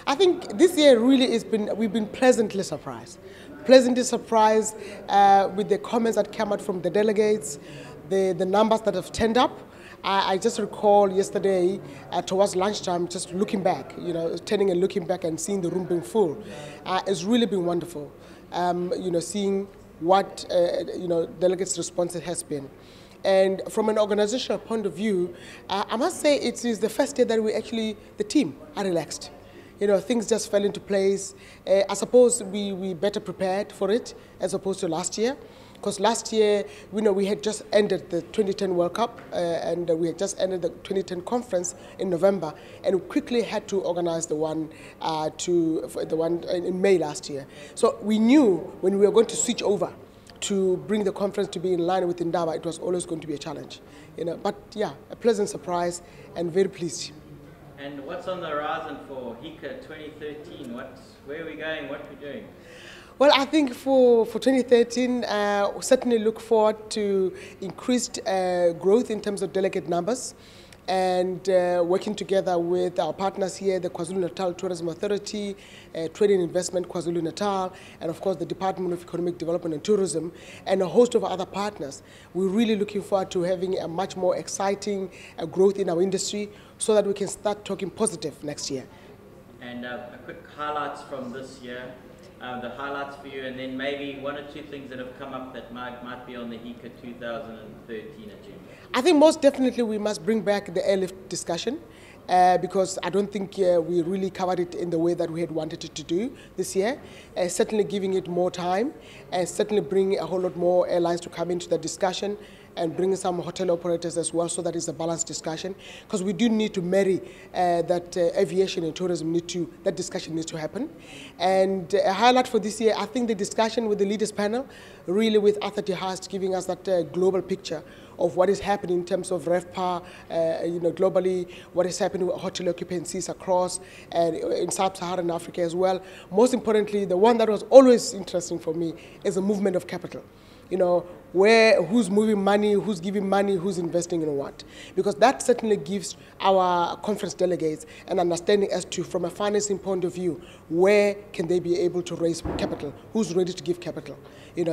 I think this year really we've been pleasantly surprised. Pleasantly surprised with the comments that came out from the delegates, the numbers that have turned up. I just recall yesterday towards lunchtime, just looking back, turning and looking back and seeing the room being full. It's really been wonderful, seeing what, delegates' response has been. And from an organizational point of view, I must say it is the first year that the team are relaxed. Things just fell into place. I suppose we better prepared for it as opposed to last year. Because last year, we had just ended the 2010 World Cup and we had just ended the 2010 conference in November, and we quickly had to organize the one in May last year. So we knew when we were going to switch over to bring the conference to be in line with Indaba, it was always going to be a challenge. But yeah, a pleasant surprise and very pleased. And what's on the horizon for HICA 2013? Where are we going? What are we doing? Well, I think for 2013, we certainly look forward to increased growth in terms of delegate numbers, and working together with our partners here, the KwaZulu-Natal Tourism Authority, Trade and Investment KwaZulu-Natal, and of course the Department of Economic Development and Tourism, and a host of other partners. We're really looking forward to having a much more exciting growth in our industry so that we can start talking positive next year. And a quick highlights from this year. The highlights for you, and then maybe one or two things that have come up that might be on the HICA 2013 agenda. I think most definitely we must bring back the airlift discussion because I don't think we really covered it in the way that we had wanted it to do this year. Certainly giving it more time and certainly bring a whole lot more airlines to come into the discussion and bring some hotel operators as well, so that it's a balanced discussion, because we do need to marry that aviation and tourism that discussion needs to happen. And a highlight for this year, I think the discussion with the leaders panel, really with Arthur de Haast giving us that global picture of what is happening in terms of RevPAR, globally, what is happening with hotel occupancies across and in Sub-Saharan Africa as well. Most importantly, the one that was always interesting for me is the movement of capital. Who's moving money, who's giving money, who's investing in what. Because that certainly gives our conference delegates an understanding as to, from a financing point of view, where can they be able to raise capital, who's ready to give capital.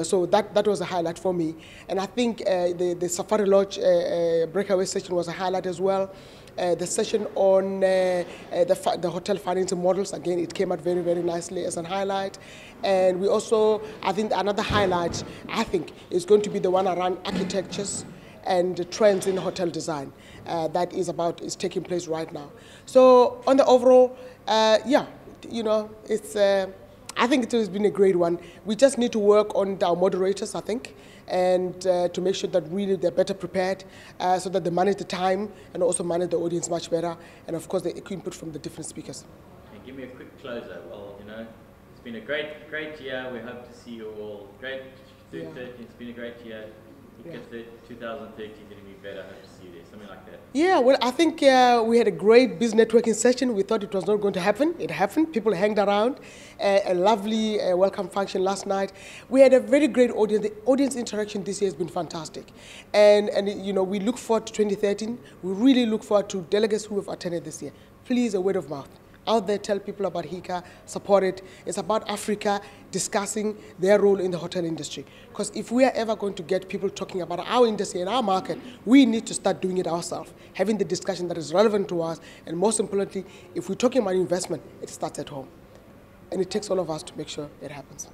So that was a highlight for me. And I think the Safari Lodge breakaway session was a highlight as well. The session on the hotel financing models, again, it came out very, very nicely as a highlight. And we also, I think another highlight, is going to be the one around architectures and the trends in hotel design that is taking place right now. So on the overall, it's, I think it has been a great one. We just need to work on our moderators, I think, and to make sure that really they're better prepared so that they manage the time and also manage the audience much better, and of course the input from the different speakers. Okay, give me a quick closer. Well, it's been a great year. We hope to see you all. Great. It's been a great year. 2013 is going to be better. I hope to see you there. Something like that. Yeah, well, I think we had a great business networking session. We thought it was not going to happen. It happened. People hanged around. A lovely welcome function last night. We had a very great audience. The audience interaction this year has been fantastic. And we look forward to 2013. We really look forward to delegates who have attended this year. Please, a word of mouth. Out there, tell people about HICA, support it. It's about Africa discussing their role in the hotel industry. Because if we are ever going to get people talking about our industry and our market, we need to start doing it ourselves, having the discussion that is relevant to us. And most importantly, if we're talking about investment, it starts at home. And it takes all of us to make sure it happens.